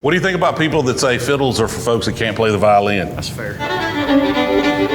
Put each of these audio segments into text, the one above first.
What do you think about people that say fiddles are for folks that can't play the violin? That's fair.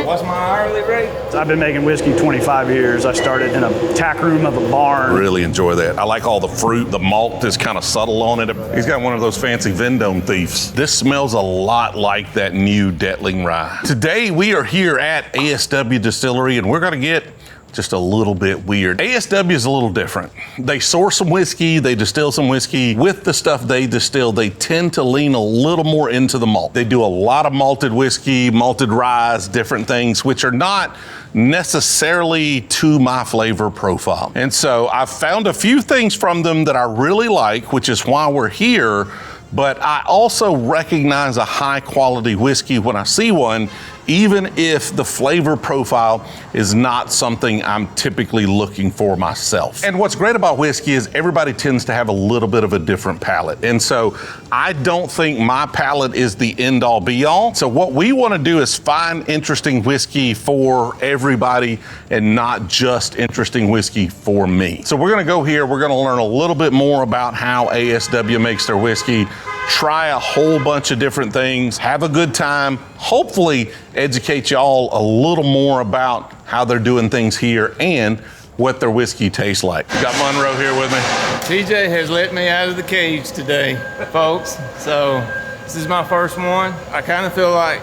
What's my hourly rate? I've been making whiskey 25 years. I started in a tack room of a barn. Really enjoy that. I like all the fruit. The malt is kind of subtle on it. He's got one of those fancy Vendome thieves. This smells a lot like that new Detling rye. Today we are here at ASW Distillery and we're gonna get just a little bit weird. ASW is a little different. They source some whiskey, they distill some whiskey. With the stuff they distill, they tend to lean a little more into the malt. They do a lot of malted whiskey, malted rye, different things, which are not necessarily to my flavor profile. And so I've found a few things from them that I really like, which is why we're here. But I also recognize a high quality whiskey when I see one, even if the flavor profile is not something I'm typically looking for myself. And what's great about whiskey is everybody tends to have a little bit of a different palate. And so I don't think my palate is the end all be all. So what we want to do is find interesting whiskey for everybody and not just interesting whiskey for me. So we're going to go here, we're going to learn a little bit more about how ASW makes their whiskey, try a whole bunch of different things, have a good time, hopefully educate y'all a little more about how they're doing things here and what their whiskey tastes like. Got Monroe here with me. TJ has let me out of the cage today, folks. So this is my first one. I kind of feel like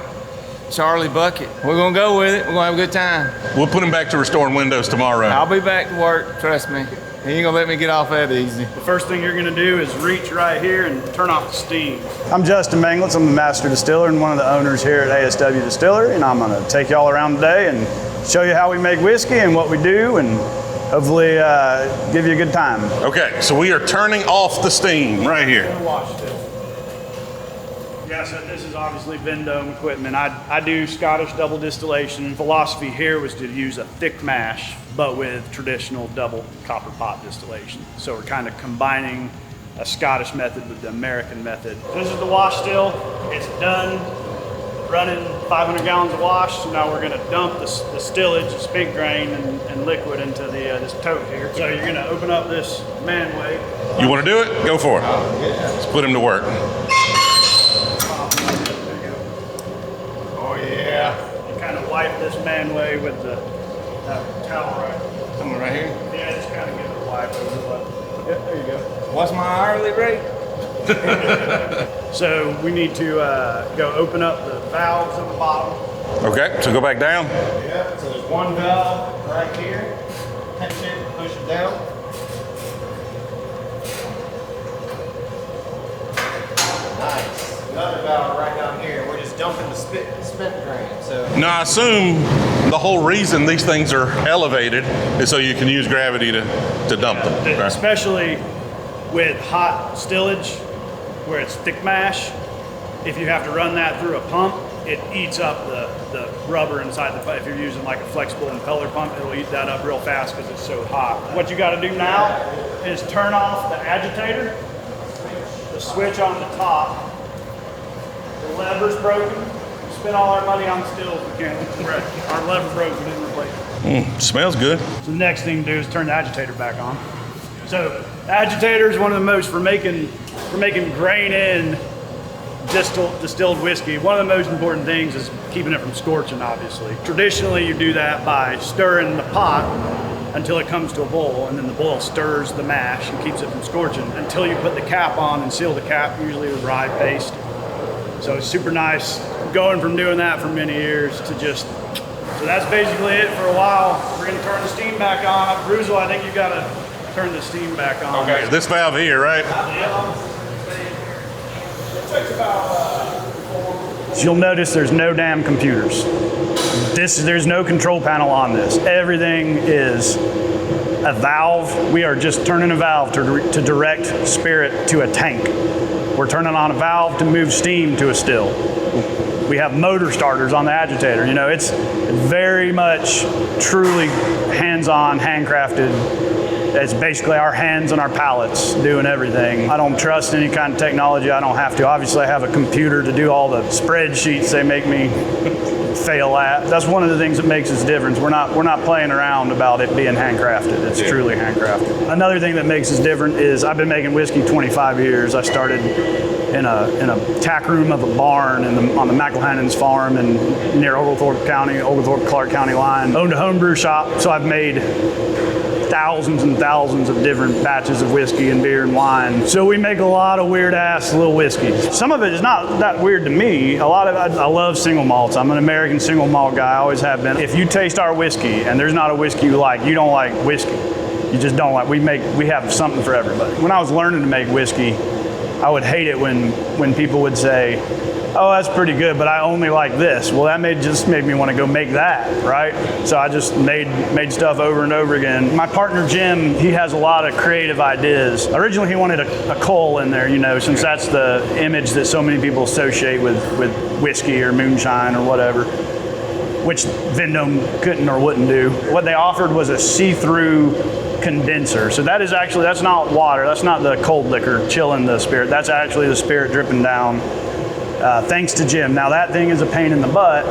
Charlie Bucket. We're gonna go with it. We're gonna have a good time. We'll put him back to restoring windows tomorrow. I'll be back to work, trust me. He ain't gonna let me get off that easy. The first thing you're gonna do is reach right here and turn off the steam. I'm Justin Manglitz, I'm the master distiller and one of the owners here at ASW Distillery, and I'm gonna take y'all around today and show you how we make whiskey and what we do, and hopefully give you a good time. Okay, so we are turning off the steam right here. Yeah, so this is obviously Vendome equipment. I do Scottish double distillation. Philosophy here was to use a thick mash, but with traditional double copper pot distillation. So we're kind of combining a Scottish method with the American method. This is the wash still. It's done, running 500 gallons of wash. So now we're gonna dump the stillage, the spig grain, and liquid into this tote here. So you're gonna open up this manway. You wanna do it? Go for it. Let's put him to work. Yeah. You kind of wipe this manway with the towel right. Coming right here. Yeah, just kind of give it a wipe over. Yeah, there you go. What's my hourly rate? So we need to go open up the valves at the bottom. Okay, so go back down. Yeah, so there's one valve right here. Catch it, push it down. Nice. Another valve right down here. We're just dumping the spent grain. So Now I assume the whole reason these things are elevated is so you can use gravity to dump them. Okay. Especially with hot stillage, where it's thick mash, if you have to run that through a pump, it eats up the rubber inside the pump. If you're using like a flexible impeller pump, it'll eat that up real fast because it's so hot. What you got to do now is turn off the agitator, the switch on the top. The lever's broken. We spent all our money on stills. We can't correct. Our lever broke. We didn't replace it. Smells good. So the next thing to do is turn the agitator back on. So agitator is one of the most for making grain in distilled whiskey. One of the most important things is keeping it from scorching, obviously. Traditionally, you do that by stirring the pot until it comes to a boil, and then the boil stirs the mash and keeps it from scorching until you put the cap on and seal the cap, usually with rye paste. So it's super nice going from doing that for many years to just, so that's basically it for a while. We're gonna turn the steam back on. Brewzle, I think you gotta turn the steam back on. Okay, this valve here, right? So you'll notice there's no damn computers. There's no control panel on this. Everything is a valve. We are just turning a valve to direct spirit to a tank. We're turning on a valve to move steam to a still. We have motor starters on the agitator. You know, it's very much truly hands-on, handcrafted It's basically our hands and our palates doing everything. I don't trust any kind of technology. I don't have to. Obviously, I have a computer to do all the spreadsheets they make me fail at. That's one of the things that makes us different. We're not playing around about it being handcrafted. It's truly handcrafted. Another thing that makes us different is I've been making whiskey 25 years. I started in a tack room of a barn on the McElhannon's farm and near Oglethorpe Clark County line. Owned a homebrew shop, so I've made thousands and thousands of different batches of whiskey and beer and wine. So we make a lot of weird ass little whiskeys. Some of it is not that weird to me. A lot of it, I love single malts. I'm an American single malt guy. I always have been. If you taste our whiskey and there's not a whiskey you like, you don't like whiskey. You just don't like. We have something for everybody. When I was learning to make whiskey, I would hate it when people would say, oh, that's pretty good, but I only like this. Well, that just made me want to go make that, right? So I just made stuff over and over again. My partner, Jim, he has a lot of creative ideas. Originally, he wanted a coal in there, since that's the image that so many people associate with whiskey or moonshine or whatever, which Vendome couldn't or wouldn't do. What they offered was a see-through condenser. So that's not water. That's not the cold liquor chilling the spirit. That's actually the spirit dripping down. Thanks to Jim. Now that thing is a pain in the butt,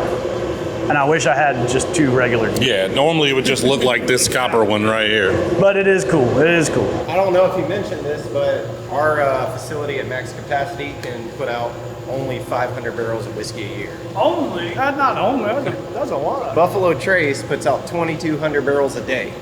and I wish I had just two regular. Yeah, normally it would just look like this copper one right here. But it is cool. It is cool. I don't know if you mentioned this, but our facility at max capacity can put out only 500 barrels of whiskey a year. Only? Not only. That's a lot. Buffalo Trace puts out 2,200 barrels a day.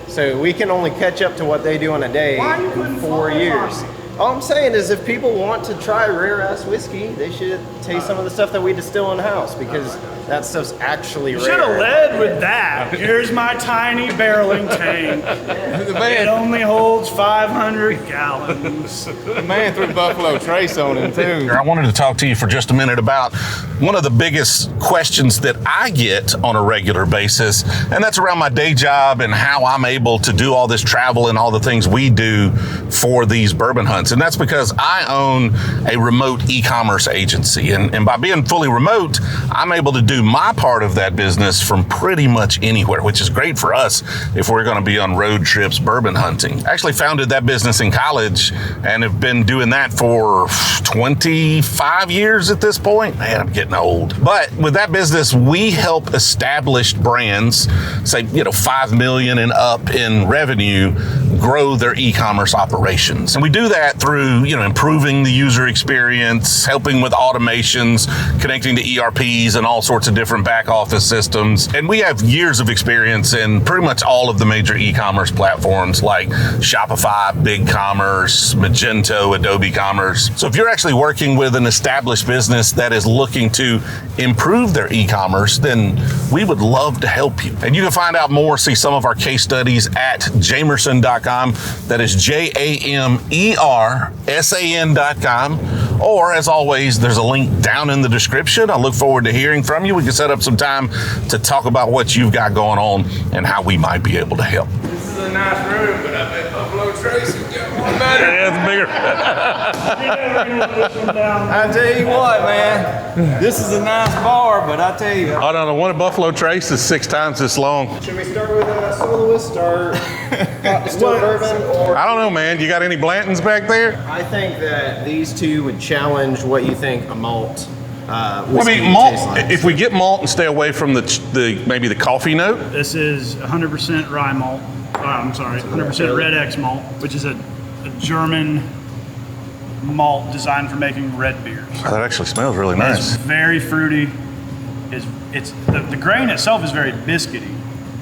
So we can only catch up to what they do in a day in 4 years. All I'm saying is if people want to try rare ass whiskey, they should taste some of the stuff that we distill in house because that stuff's actually rare. Should have led with that. Here's my tiny barreling tank. It only holds 500 gallons. The man threw Buffalo Trace on him too. I wanted to talk to you for just a minute about one of the biggest questions that I get on a regular basis, and that's around my day job and how I'm able to do all this travel and all the things we do for these bourbon hunts. And that's because I own a remote e-commerce agency. And by being fully remote, I'm able to do my part of that business from pretty much anywhere, which is great for us if we're going to be on road trips bourbon hunting. I actually founded that business in college and have been doing that for 25 years at this point. Man, I'm getting old. But with that business, we help established brands, say, 5 million and up in revenue, grow their e-commerce operations. And we do that through, improving the user experience, helping with automations, connecting to ERPs and all sorts of different back office systems. And we have years of experience in pretty much all of the major e-commerce platforms like Shopify, BigCommerce, Magento, Adobe Commerce. So if you're actually working with an established business that is looking to improve their e-commerce, then we would love to help you. And you can find out more, see some of our case studies at jamerson.com. That is JAMERSAN.com. Or as always, there's a link down in the description. I look forward to hearing from you. We can set up some time to talk about what you've got going on and how we might be able to help. This is a nice room, but I bet Buffalo Trace has got one better. Yeah, it's bigger. I tell you what, man, this is a nice bar, but I tell you. Oh, no, the one at Buffalo Trace is 6 times this long. Should we start with a soloist or distilled bourbon? Or I don't know, man. You got any Blantons back there? I think that these two would challenge what you think a malt whiskey malt. tastes like. If we get malt and stay away from maybe the coffee note. This is 100% rye malt. 100% Red X malt, which is a German malt designed for making red beers. Oh, that actually smells really It's nice. very fruity. The grain itself is very biscuity,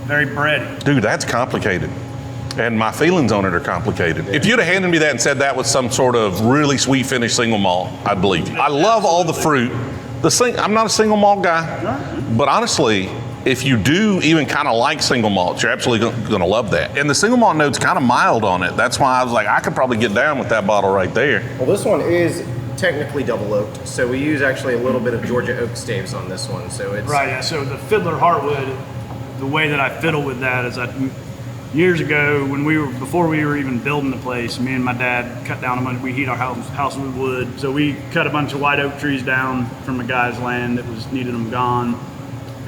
very bready. Dude, that's complicated. And my feelings on it are complicated. If you'd have handed me that and said that was some sort of really sweet finished single malt, I'd believe you. I love all the fruit. I'm not a single malt guy, but honestly, if you do even kind of like single malts, you're absolutely going to love that. And the single malt note's kind of mild on it. That's why I was like, I could probably get down with that bottle right there. Well, this one is technically double oaked, so we use actually a little bit of Georgia oak staves on this one. So it's Right, yeah. So the Fiddler Heartwood, the way that I fiddle with that is years ago before we were even building the place, me and my dad cut down we heat our house with wood. So we cut a bunch of white oak trees down from a guy's land that needed them gone,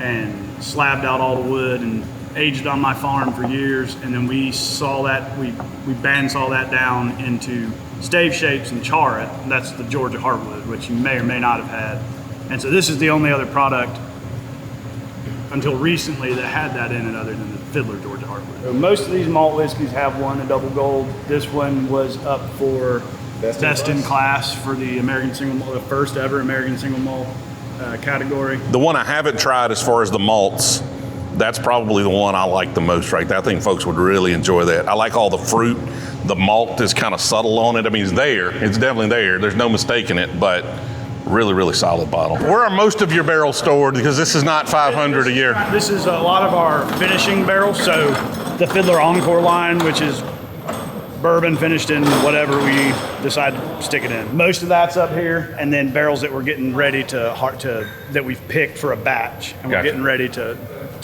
and slabbed out all the wood and aged on my farm for years, and then we saw that, we bandsaw that down into stave shapes and char it. That's the Georgia Heartwood, which you may or may not have had. And so this is the only other product until recently that had that in it other than the Fiddler Georgia Heartwood. So most of these malt whiskeys have won a double gold. This one was up for best in class for the American single malt, the first ever American single malt category. The one I haven't tried as far as the malts, that's probably the one I like the most right there. I think folks would really enjoy that. I like all the fruit. The malt is kind of subtle on it. I mean, it's there. It's definitely there. There's no mistaking it, but really, really solid bottle. Where are most of your barrels stored? Because this is not 500 a year. This is a lot of our finishing barrels. So the Fiddler Encore line, which is bourbon finished in whatever we decide to stick it in. Most of that's up here, and then barrels that we're getting ready that we've picked for a batch, and we're getting ready to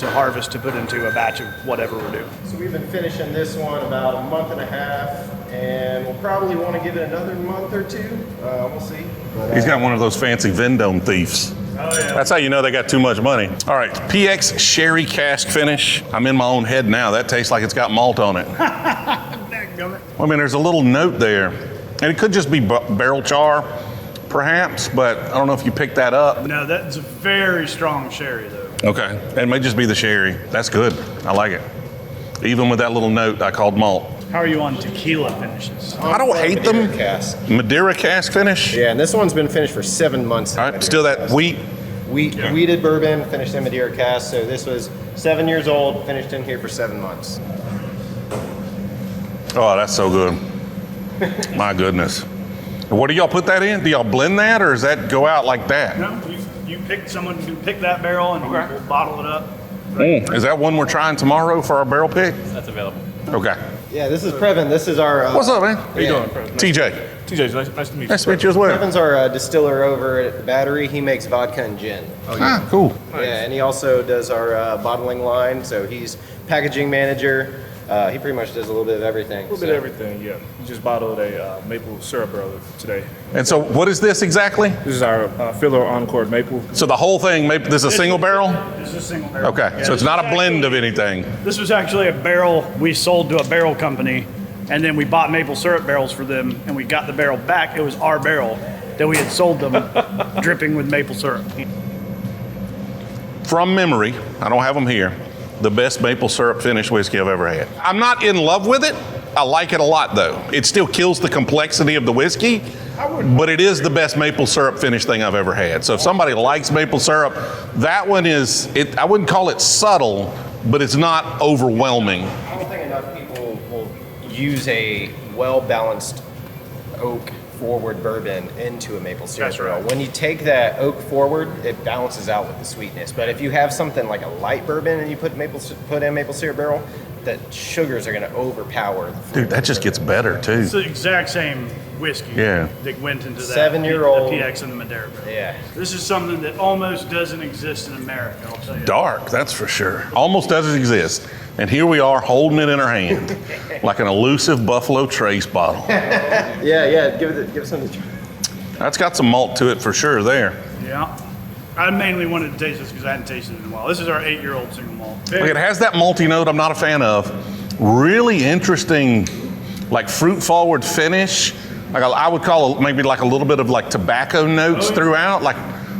harvest to put into a batch of whatever we're doing. So we've been finishing this one about a month and a half, and we'll probably want to give it another month or two. We'll see. But, He's got one of those fancy Vendome thieves. Oh yeah. That's how you know they got too much money. All right, PX Sherry cask finish. I'm in my own head now. That tastes like it's got malt on it. I mean, there's a little note there, and it could just be barrel char, perhaps, but I don't know if you picked that up. No, that's a very strong sherry though. Okay, it may just be the sherry. That's good. I like it. Even with that little note I called malt. How are you on tequila finishes? I don't hate them. Madeira cask. Madeira cask finish? Yeah, and this one's been finished for 7 months. All right, still that wheat. Wheated bourbon, finished in Madeira cask. So this was 7 years old, finished in here for 7 months. Oh, that's so good. My goodness. What do y'all put that in? Do y'all blend that, or does that go out like that? No, you pick someone who pick that barrel and we'll bottle it up. Is that one we're trying tomorrow for our barrel pick? That's available. Okay. Yeah, this is Previn. This is our. What's up, man? How you doing? TJ. TJ, nice to meet you. Nice to meet you as well. Previn's our distiller over at the Battery. He makes vodka and gin. Ah, cool. Yeah, and he also does our bottling line. So he's packaging manager. He pretty much does a little bit of everything. A little bit of everything, yeah. We just bottled a maple syrup barrel today. And so what is this exactly? This is our Fiddler Encore maple. So the whole thing, this is a single barrel? This is a single barrel. Okay, Yeah, so it's this not is a blend of actually- anything. This was actually a barrel we sold to a barrel company, and then we bought maple syrup barrels for them, and we got the barrel back. It was our barrel that we had sold them, dripping with maple syrup. From memory, I don't have them here, the best maple syrup finished whiskey I've ever had. I'm not in love with it. I like it a lot though. It still kills the complexity of the whiskey, but it is the best maple syrup finished thing I've ever had. So if somebody likes maple syrup, that one is, I wouldn't call it subtle, but it's not overwhelming. I don't think enough people will use a well-balanced oak forward bourbon into a maple syrup barrel. When you take that oak forward, it balances out with the sweetness. But if you have something like a light bourbon and you put in maple syrup barrel, the sugars are going to overpower the flavor. Dude, that just gets better too. It's the exact same whiskey Yeah. that went into that. 7-year-old. The PX and the Madeira barrel. Yeah. This is something that almost doesn't exist in America, I'll tell you. Dark, that's for sure. Almost doesn't exist. And here we are holding it in our hand like an elusive Buffalo Trace bottle. Yeah, give it some to try. That's got some malt to it for sure there. Yeah. I mainly wanted to taste this because I hadn't tasted it in a while. This is our 8-year-old single malt. Look, it has that malty note I'm not a fan of. Really interesting, like fruit forward finish. Like I would call it maybe like a little bit of like tobacco notes throughout. Like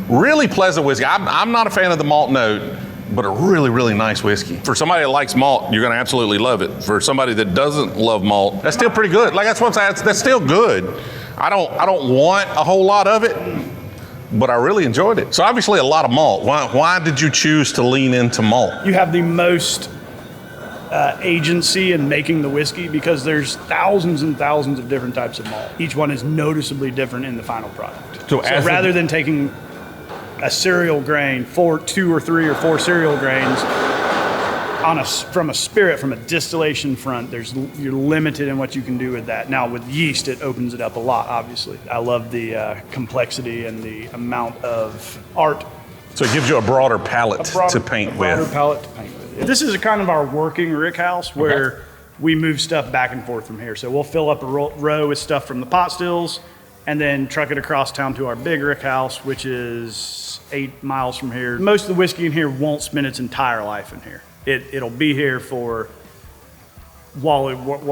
really pleasant whiskey. I'm not a fan of the malt note, but a really, really nice whiskey. For somebody that likes malt, you're gonna absolutely love it. For somebody that doesn't love malt, that's still pretty good. Like that's what I'm saying, that's still good. I don't want a whole lot of it, but I really enjoyed it. So obviously a lot of malt. Why did you choose to lean into malt? You have the most agency in making the whiskey because there's thousands and thousands of different types of malt. Each one is noticeably different in the final product. So rather than taking a cereal grain, 2 or 3 or 4 cereal grains from a distillation front, you're limited in what you can do with that. Now with yeast, it opens it up a lot, obviously. I love the complexity and the amount of art. So it gives you a broader palette to paint Broader with. palette to paint with. This is a kind of our working rick house where we move stuff back and forth from here. So we'll fill up a row with stuff from the pot stills and then truck it across town to our big rick house, which is 8 miles from here. Most of the whiskey in here won't spend its entire life in here. it'll be here for while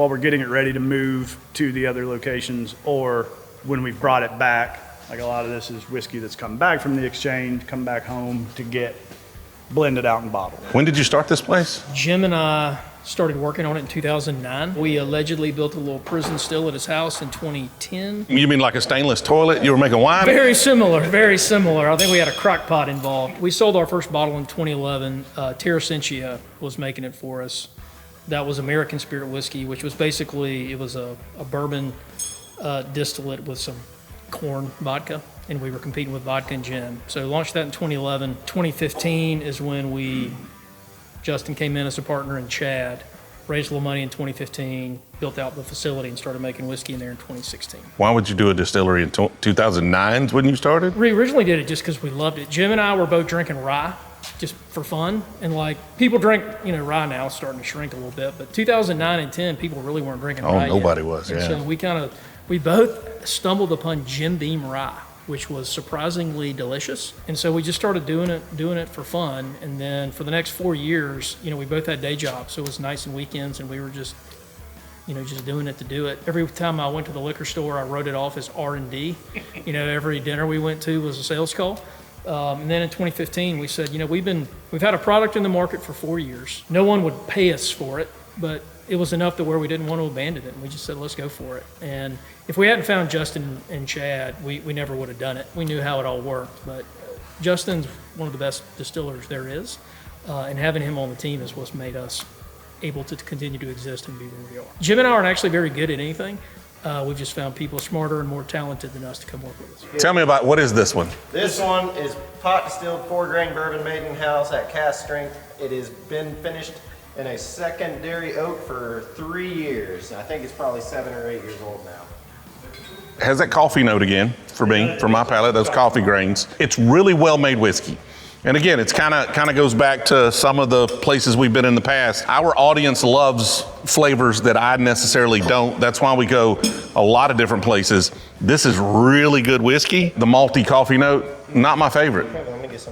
we're getting it ready to move to the other locations, or when we've brought it back. Like a lot of this is whiskey that's come back from the exchange, come back home to get blended out and bottled. When did you start this place? Jim and I started working on it in 2009. We allegedly built a little prison still at his house in 2010. You mean like a stainless toilet? You were making wine? Very similar, very similar. I think we had a crock pot involved. We sold our first bottle in 2011. Terracentia was making it for us. That was American Spirit whiskey, which was basically, it was a bourbon distillate with some corn vodka, and we were competing with vodka and gin. So launched that in 2011. 2015 is when Justin came in as a partner in Chad, raised a little money in 2015, built out the facility and started making whiskey in there in 2016. Why would you do a distillery in 2009 when you started? We originally did it just because we loved it. Jim and I were both drinking rye just for fun. And like people drink, rye now, it's starting to shrink a little bit, but 2009 and 10, people really weren't drinking rye yet. Nobody was, And yeah. so we both stumbled upon Jim Beam rye, which was surprisingly delicious. And so we just started doing it for fun. And then for the next 4 years, we both had day jobs. So it was nights and weekends, and we were just doing it to do it. Every time I went to the liquor store, I wrote it off as R&D. Every dinner we went to was a sales call. And then in 2015, we said, we've had a product in the market for 4 years. No one would pay us for it, but it was enough to where we didn't want to abandon it. And we just said, let's go for it. And if we hadn't found Justin and Chad, we never would have done it. We knew how it all worked. But Justin's one of the best distillers there is. And having him on the team is what's made us able to continue to exist and be where we are. Jim and I aren't actually very good at anything. We've just found people smarter and more talented than us to come work with us. Tell me about, what is this one? This one is pot distilled 4-grain bourbon made in house at cask strength. It has been finished in a secondary oak for 3 years. I think it's probably 7 or 8 years old now. Has that coffee note again for me, for my palate, those coffee grains. It's really well-made whiskey. And again, it's kind of goes back to some of the places we've been in the past. Our audience loves flavors that I necessarily don't. That's why we go a lot of different places. This is really good whiskey. The malty coffee note, not my favorite.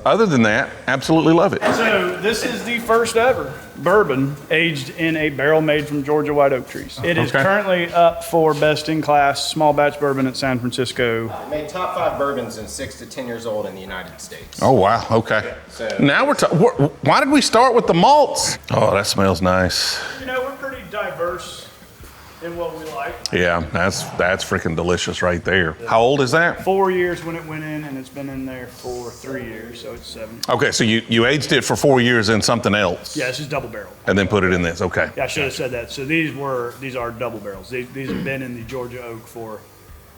Other than that, absolutely love it. So this is the first ever bourbon aged in a barrel made from Georgia white oak trees. It is currently up for best in class small batch bourbon at San Francisco. It made top 5 bourbons in 6 to 10 years old in the United States. Oh, wow, okay. So now why did we start with the malts? Oh, that smells nice. We're pretty diverse in what we like. Yeah, that's freaking delicious right there. How old is that? 4 years when it went in, and it's been in there for 3 years, so it's 7. Okay, so you aged it for 4 years in something else. Yeah, this is double barrel. And then put it in this, okay. Yeah, I should have said that. So these are double barrels. These have been in the Georgia oak for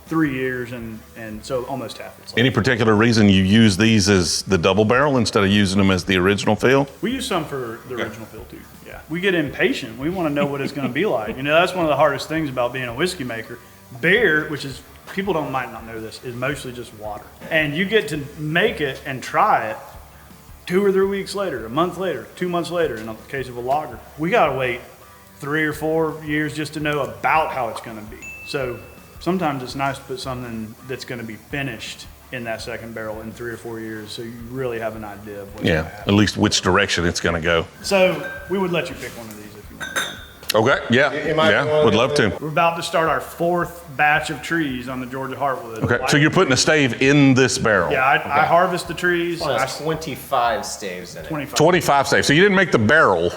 3 years, and so almost half its life. Any particular reason you use these as the double barrel instead of using them as the original fill? We use some for the original fill too. Yeah, we get impatient. We want to know what it's going to be like. That's one of the hardest things about being a whiskey maker. Beer, which is, people might not know this, is mostly just water. And you get to make it and try it 2 or 3 weeks later, a month later, 2 months later, in the case of a lager. We got to wait 3 or 4 years just to know about how it's going to be. So sometimes it's nice to put something that's going to be finished in that second barrel in 3 or 4 years, so you really have an idea of what's going to happen. At least which direction it's going to go. So we would let you pick one of these if you want. Okay, yeah, would love to. We're about to start our 4th batch of trees on the Georgia Heartwood. Okay, so you're putting a stave in this barrel? Yeah, I harvest the trees. Well, it's 25 staves in it. 25 staves. So you didn't make the barrel,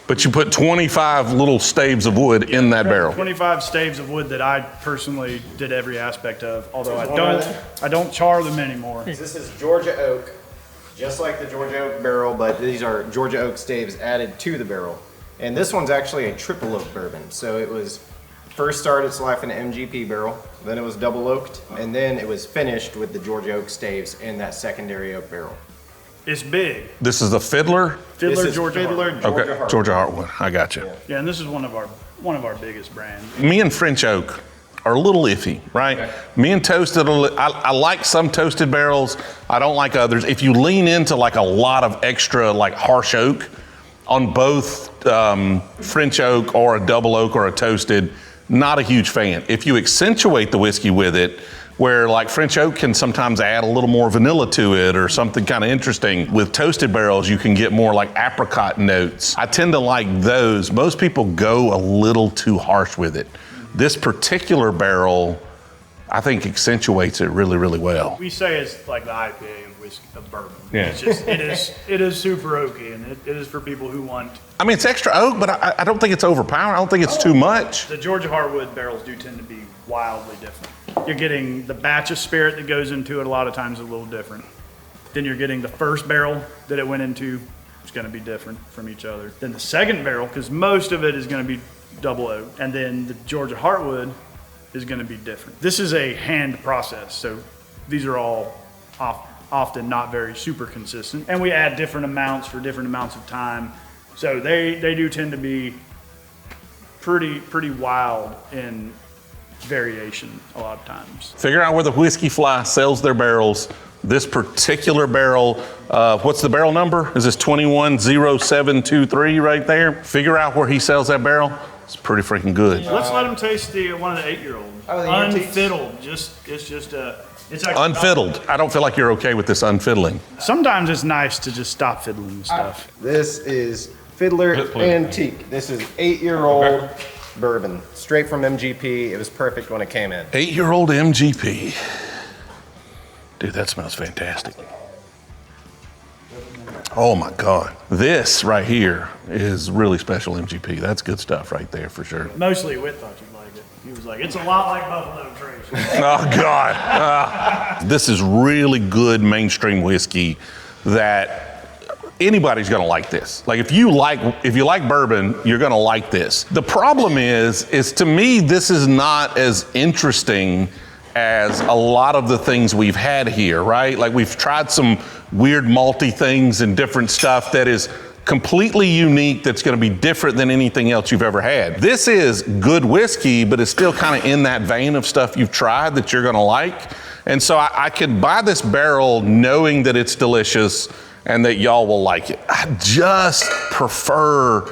but you put 25 little staves of wood in that barrel. 25 staves of wood that I personally did every aspect of, although I don't char them anymore. This is Georgia oak, just like the Georgia oak barrel, but these are Georgia oak staves added to the barrel. And this one's actually a triple oak bourbon. So it was first started its life in an MGP barrel, then it was double oaked, and then it was finished with the Georgia oak staves in that secondary oak barrel. It's big. This is the Fiddler? Fiddler, This is Georgia Fiddler, Heartwood. Georgia Okay, Heartwood. Georgia Heartwood. I got you. Yeah, and this is one of our biggest brands. Me and French oak are a little iffy, right? Okay. Me and toasted, I like some toasted barrels. I don't like others. If you lean into like a lot of extra like harsh oak on both French oak or a double oak or a toasted, not a huge fan. If you accentuate the whiskey with it, where like French oak can sometimes add a little more vanilla to it or something kind of interesting. With toasted barrels, you can get more like apricot notes. I tend to like those. Most people go a little too harsh with it. This particular barrel, I think accentuates it really, really well. We say it's like the IPA of whiskey, of bourbon. Yeah. It's just, it is super oaky, and it is for people who want. I mean, it's extra oak, but I don't think it's overpowering. I don't think it's too much. The Georgia Heartwood barrels do tend to be wildly different. You're getting the batch of spirit that goes into it a lot of times a little different. Then you're getting the first barrel that it went into. It's going to be different from each other. Then the second barrel, because most of it is going to be double oak. And then the Georgia Heartwood is going to be different. This is a hand process, so these are all often not very super consistent. And we add different amounts for different amounts of time. So they do tend to be pretty wild in variation a lot of times. Figure out where the Whiskey Fly sells their barrels. This particular barrel, what's the barrel number? Is this 210723 right there? Figure out where he sells that barrel. It's pretty freaking good. Let's let him taste one of the 8-year-olds. Oh, the antiques? Unfiddled. It's actually Unfiddled. I don't feel like you're okay with this unfiddling. Sometimes it's nice to just stop fiddling with stuff. This is Fiddler Antique. This is 8-year-old bourbon, straight from MGP. It was perfect when it came in. 8-year-old MGP. Dude, that smells fantastic. Oh my God. This right here is really special MGP. That's good stuff right there for sure. Mostly Whit thought you'd like it. He was like, it's a lot like Buffalo Trace. Oh God. This is really good mainstream whiskey that anybody's gonna like this. Like if you like bourbon, you're gonna like this. The problem is to me, this is not as interesting as a lot of the things we've had here, right? Like we've tried some weird malty things and different stuff that is completely unique, that's gonna be different than anything else you've ever had. This is good whiskey, but it's still kind of in that vein of stuff you've tried that you're gonna like. And so I could buy this barrel knowing that it's delicious and that y'all will like it. I just prefer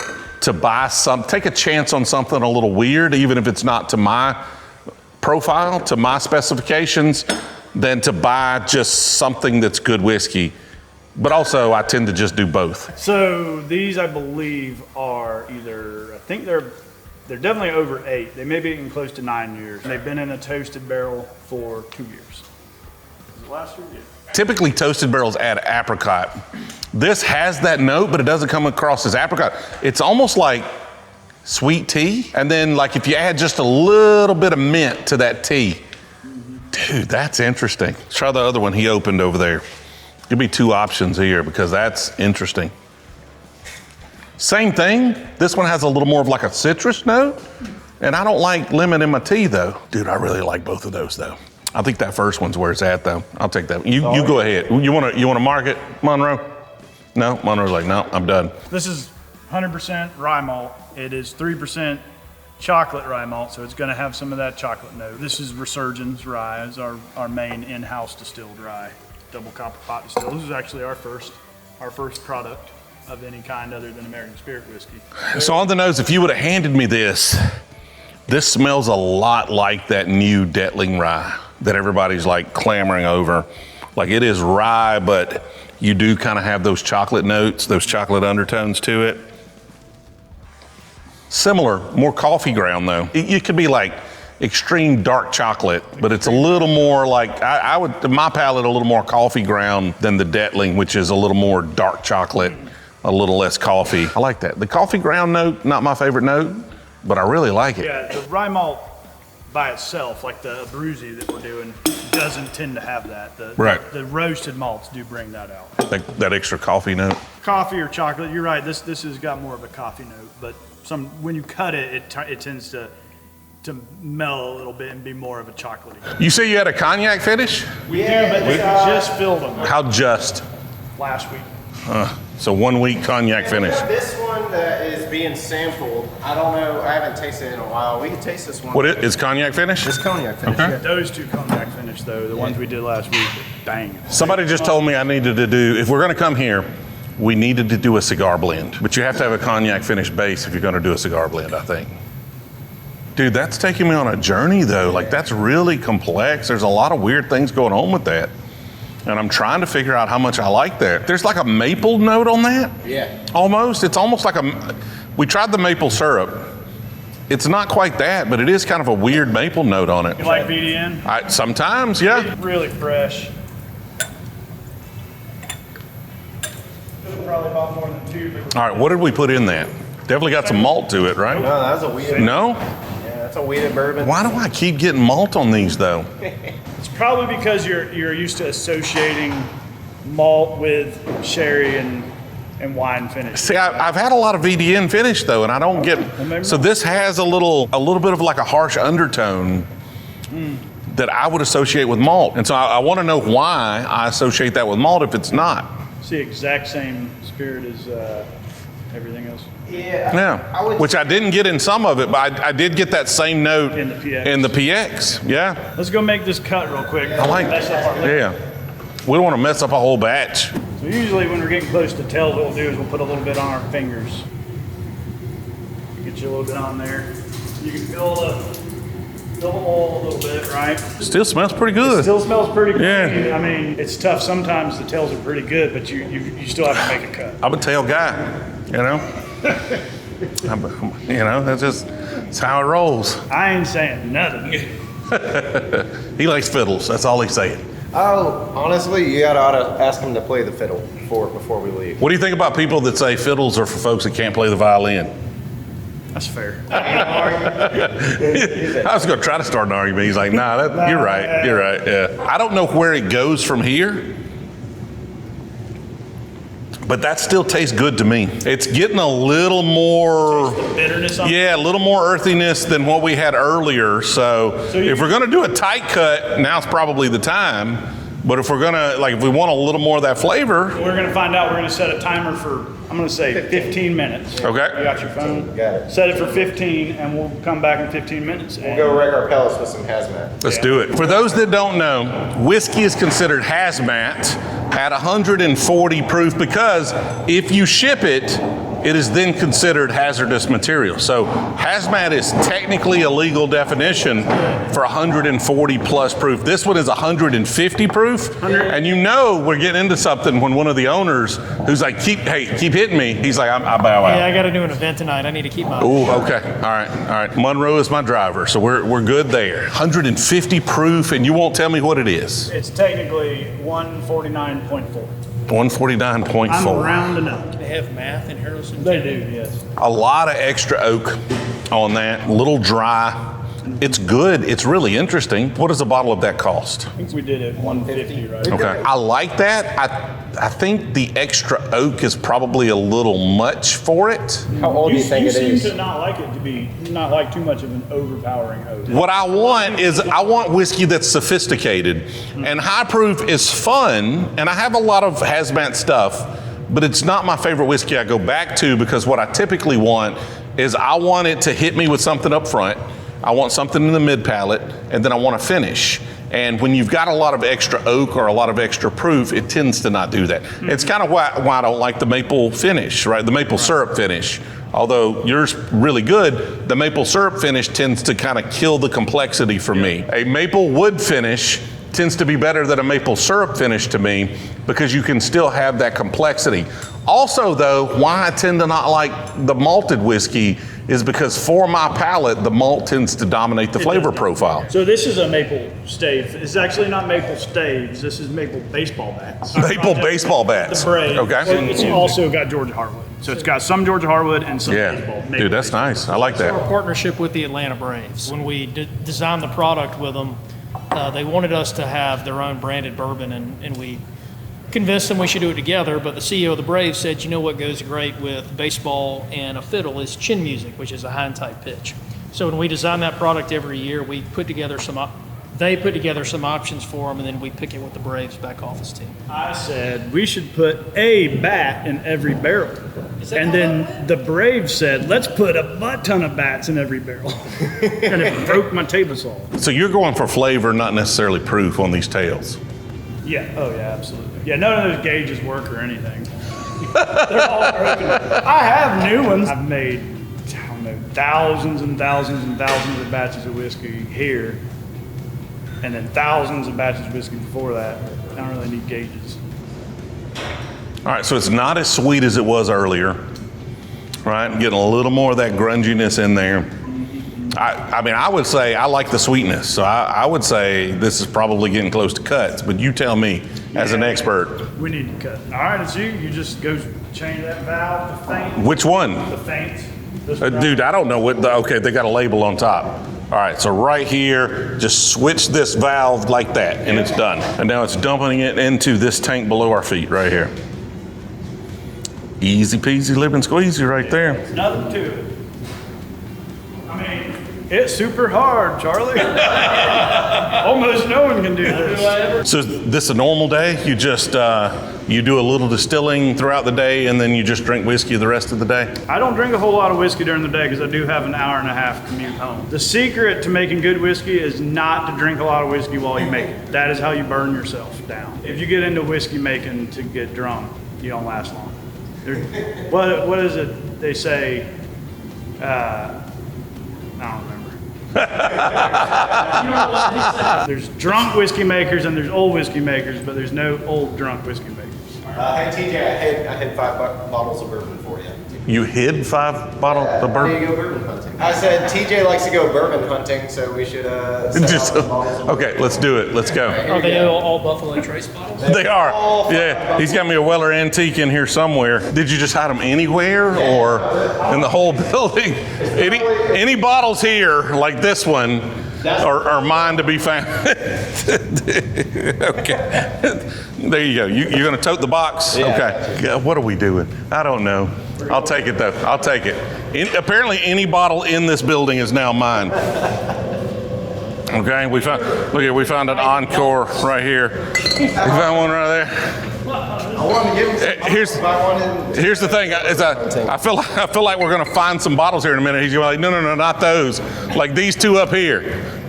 to take a chance on something a little weird, even if it's not to my profile, to my specifications, than to buy just something that's good whiskey. But also, I tend to just do both. So these, I believe, are either, I think they're definitely over 8. They may be getting close to 9 years. They've been in a toasted barrel for 2 years. Was it last year? Yeah. Typically, toasted barrels add apricot. This has that note, but it doesn't come across as apricot. It's almost like sweet tea. And then like if you add just a little bit of mint to that tea, dude, that's interesting. Let's try the other one he opened over there. Give me 2 options here because that's interesting. Same thing. This one has a little more of like a citrus note. And I don't like lemon in my tea though. Dude, I really like both of those though. I think that first one's where it's at though. I'll take that. You go ahead. You wanna mark it, Monroe? No? Monroe's like, no, I'm done. This is 100% rye malt. It is 3% chocolate rye malt, so it's going to have some of that chocolate note. This is Resurgence rye, is our main in-house distilled rye, double copper pot distilled. This is actually our first product of any kind other than American Spirit whiskey. So on the nose, if you would have handed me this smells a lot like that new Detling rye that everybody's like clamoring over. Like it is rye, but you do kind of have those chocolate notes, those chocolate undertones to it. Similar, more coffee ground though. It could be like extreme dark chocolate, but it's a little more like, I would, to my palate, a little more coffee ground than the Detling, which is a little more dark chocolate, a little less coffee. I like that. The coffee ground note, not my favorite note, but I really like it. Yeah, the rye malt by itself, like the Brewzle that we're doing, doesn't tend to have that. The roasted malts do bring that out. That extra coffee note. Coffee or chocolate, you're right, this has got more of a coffee note, but when you cut it tends to mellow a little bit and be more of a chocolatey. You say you had a cognac finish? We do, but we just filled them How just? last week. So 1 week cognac finish. This one that is being sampled, I don't know, I haven't tasted it in a while. We can taste this one. What is cognac finish? This cognac finish, Okay. yeah. Those 2 cognac finish though, the ones we did last week, bang. Somebody just told me I needed to do, if we're gonna come here, we needed to do a cigar blend. But you have to have a cognac finish base if you're gonna do a cigar blend, I think. Dude, that's taking me on a journey though. Like that's really complex. There's a lot of weird things going on with that. And I'm trying to figure out how much I like that. There's like a maple note on that. Yeah. Almost. It's almost like we tried the maple syrup. It's not quite that, but it is kind of a weird maple note on it. You like VDN? Sometimes, yeah. It's really fresh. Probably about more than 2. All right, what did we put in that? Definitely got some malt to it, right? No, that's a weeded. No? Yeah, that's a weeded bourbon. Why do I keep getting malt on these though? It's probably because you're used to associating malt with sherry and wine finish. See, I've had a lot of VDN finish though, and I don't get. So this has a little bit of like a harsh undertone that I would associate with malt, and so I want to know why I associate that with malt if it's not. It's the exact same spirit as everything else. Yeah, which I didn't get in some of it, but I did get that same note In the PX. In the PX. Yeah, Let's go make this cut real quick. I like. Mess up our liquor. Yeah, we don't want to mess up a whole batch. So usually when we're getting close to tails, what we'll do is we'll put a little bit on our fingers. Get you a little bit on there. You can feel the oil a little bit, right? Still smells pretty good. Still smells pretty good. Yeah. I mean, it's tough. Sometimes the tails are pretty good, but you still have to make a cut. I'm a tail guy, you know. That's how it rolls. I ain't saying nothing. He likes fiddles. That's all he's saying. Oh, honestly, you ought to ask him to play the fiddle before we leave. What do you think about people that say fiddles are for folks that can't play the violin? That's fair. I was going to try to start an argument. He's like, nah, you're right. You're right. Yeah. I don't know where it goes from here, but that still tastes good to me. It's getting a little more Bitterness on a little more earthiness than what we had earlier. So if we're going to do a tight cut, now's probably the time. But if we're going to, if we want a little more of that flavor. We're going to find out. We're going to set a timer for, I'm going to say 15 minutes. Okay. You got your phone? Got it. Set it for 15, and we'll come back in 15 minutes. We'll go wreck our pellets with some hazmat. Let's do it. For those that don't know, whiskey is considered hazmat at 140 proof because if you ship it, it is then considered hazardous material. So hazmat is technically a legal definition for 140 plus proof. This one is 150 proof, and you know we're getting into something when one of the owners who's like, keep hitting me. He's like, I bow out. Yeah, I got to do an event tonight. I need to keep my. Ooh, okay. All right. Monroe is my driver, so we're good there. 150 proof, and you won't tell me what it is. It's technically 149.4. 149.4. I'm rounding up. They have math in Harrison. They do, yes. A lot of extra oak on that, a little dry. It's good. It's really interesting. What does a bottle of that cost? I think we did it 150, right? Okay. I like that. I think the extra oak is probably a little much for it. How old do you think it You is? seem to not like it to be not like too much of an overpowering oak. What I want is whiskey that's sophisticated. And high proof is fun, and I have a lot of hazmat stuff, but it's not my favorite whiskey I go back to because what I typically want is I want it to hit me with something up front. I want something in the mid palate, and then I want to finish. And when you've got a lot of extra oak or a lot of extra proof, it tends to not do that. It's kind of why I don't like the maple finish, right? The maple syrup finish. Although yours really good, the maple syrup finish tends to kind of kill the complexity for me. A maple wood finish tends to be better than a maple syrup finish to me because you can still have that complexity. Also though, why I tend to not like the malted whiskey is because for my palate, the malt tends to dominate the flavor profile. So this is a maple stave. It's actually not maple staves. This is maple baseball bats. Maple baseball bats. The braid. Okay. It's also got Georgia hardwood. So it's got some Georgia hardwood and some baseball. Yeah, maple dude, that's baseball. nice. I like that. Our partnership with the Atlanta Braves. When we designed the product with them, they wanted us to have their own branded bourbon, and we convinced them we should do it together. But the CEO of the Braves said, you know what goes great with baseball and a fiddle is chin music, which is a high and tight pitch. So when we design that product every year, we put together they put together some options for them, and then we pick it with the Braves back office team. I said we should put a bat in every barrel. And then the Braves said, let's put a butt ton of bats in every barrel. And it broke my table saw. So you're going for flavor, not necessarily proof on these tails. Yeah, oh yeah, absolutely. Yeah, none of those gauges work or anything. They're all broken. I have new ones. I've made how thousands and thousands and thousands of batches of whiskey here, and then thousands of batches of whiskey before that. I don't really need gauges. All right, so it's not as sweet as it was earlier, right? Getting a little more of that grunginess in there. I mean, I would say I like the sweetness, so I would say this is probably getting close to cuts, but you tell me as an expert. We need to cut. All right, it's you. You just go change that valve to faint. Which one? The faint. Dude, I don't know what okay, they got a label on top. All right, so right here, just switch this valve like that, and it's done. And now it's dumping it into this tank below our feet right here. Easy peasy, lemon squeezy right there. There's nothing to it. I mean, it's super hard, Charlie. Almost no one can do this. So is this a normal day? You just, you do a little distilling throughout the day and then you just drink whiskey the rest of the day? I don't drink a whole lot of whiskey during the day because I do have an hour and a half commute home. The secret to making good whiskey is not to drink a lot of whiskey while you make it. That is how you burn yourself down. If you get into whiskey making to get drunk, you don't last long. What is it they say? I don't remember. There's drunk whiskey makers and there's old whiskey makers, but there's no old drunk whiskey makers. Hey TJ, I hid 5 bottles of bourbon for you. You hid 5 bottles of There bourbon? you go bourbon hunting. I said TJ likes to go bourbon hunting, so we should set Just, out the bottles of okay, let's do it. Let's go. Are they all Buffalo Trace bottles? They are. Yeah, he's got me a Weller Antique in here somewhere. Did you just hide them anywhere or in the whole building? Any bottles here like this one are mine to be found. Okay. There you go. You're going to tote the box? Yeah. Okay. Yeah, what are we doing? I don't know. I'll take it though. I'll take it. Apparently any bottle in this building is now mine. Okay, we found an Encore right here. We found one right there. I wanted to give him some bottles, Here's the thing. I feel like we're gonna find some bottles here in a minute. He's like, no, not those. Like these 2 up here.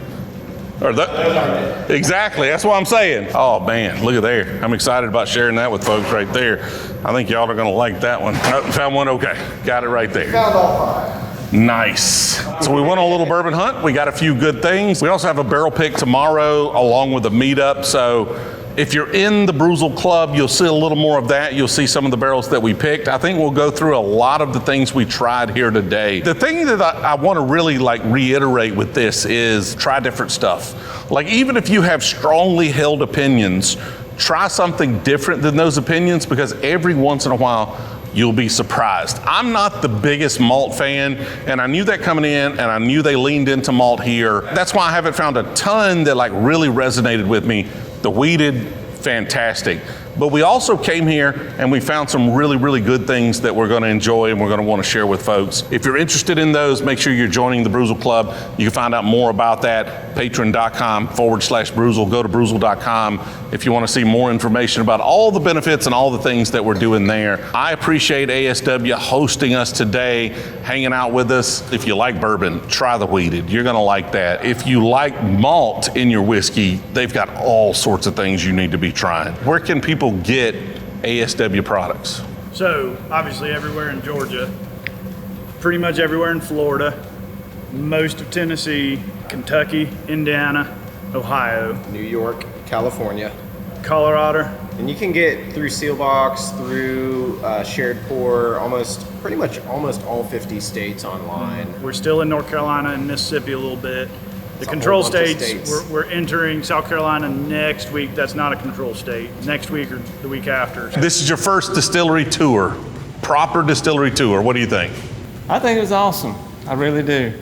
Exactly. That's what I'm saying. Oh man, look at there. I'm excited about sharing that with folks right there. I think y'all are gonna like that one. Oh, found one. Okay, got it right there. found all 5. Nice. So we went on a little bourbon hunt. We got a few good things. We also have a barrel pick tomorrow along with a meetup. So if you're in the Brewzle Club, you'll see a little more of that. You'll see some of the barrels that we picked. I think we'll go through a lot of the things we tried here today. The thing that I want to really reiterate with this is try different stuff. Like even if you have strongly held opinions, try something different than those opinions because every once in a while, you'll be surprised. I'm not the biggest malt fan, and I knew that coming in, and I knew they leaned into malt here. That's why I haven't found a ton that really resonated with me. The wheated, fantastic. But we also came here and we found some really, really good things that we're gonna enjoy and we're gonna wanna share with folks. If you're interested in those, make sure you're joining the Brewzle Club. You can find out more about that, patreon.com/Brewzle. Go to Brewzle.com if you wanna see more information about all the benefits and all the things that we're doing there. I appreciate ASW hosting us today, hanging out with us. If you like bourbon, try the wheated. You're gonna like that. If you like malt in your whiskey, they've got all sorts of things you need to be trying. Where can people get ASW products? So obviously everywhere in Georgia, pretty much everywhere in Florida, most of Tennessee, Kentucky, Indiana, Ohio, New York, California, Colorado. and you can get through Sealbox, through Shared Pour, pretty much almost all 50 states online. We're still in North Carolina and Mississippi a little bit. The It's a control whole bunch of states, states. we're entering South Carolina next week. That's not a control state. Next week or the week after. This is your first distillery tour, proper distillery tour. What do you think? I think it was awesome. I really do.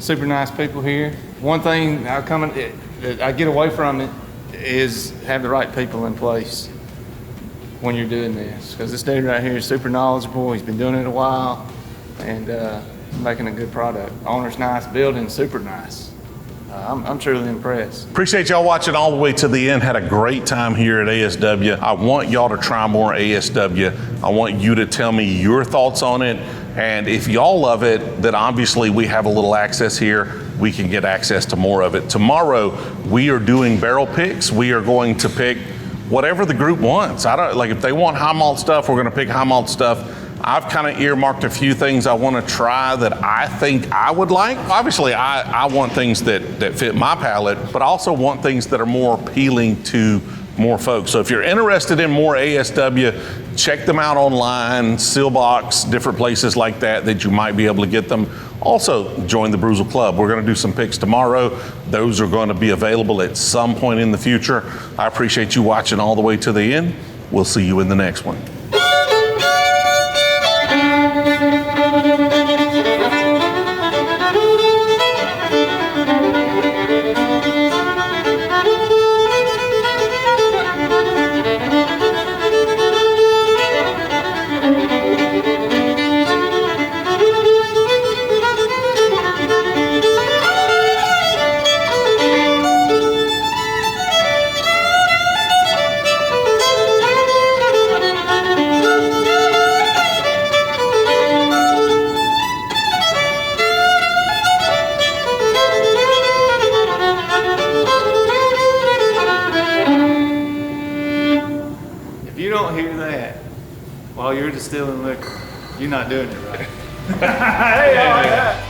Super nice people here. One thing that I get away from it is have the right people in place when you're doing this. Because this dude right here is super knowledgeable. He's been doing it a while and making a good product. Owner's nice, building super nice. I'm truly impressed. Appreciate y'all watching all the way to the end. Had a great time here at ASW. I want y'all to try more ASW. I want you to tell me your thoughts on it. And if y'all love it, then obviously we have a little access here. We can get access to more of it. Tomorrow, we are doing barrel picks. We are going to pick whatever the group wants. If they want high malt stuff, we're gonna pick high malt stuff. I've kind of earmarked a few things I want to try that I think I would like. Obviously, I want things that fit my palate, but I also want things that are more appealing to more folks. So if you're interested in more ASW, check them out online, Sealbox, different places like that you might be able to get them. Also, join the Brewzle Club. We're going to do some picks tomorrow. Those are going to be available at some point in the future. I appreciate you watching all the way to the end. We'll see you in the next one. If you don't hear that while you're distilling liquor, you're not doing it right. Hey, all right.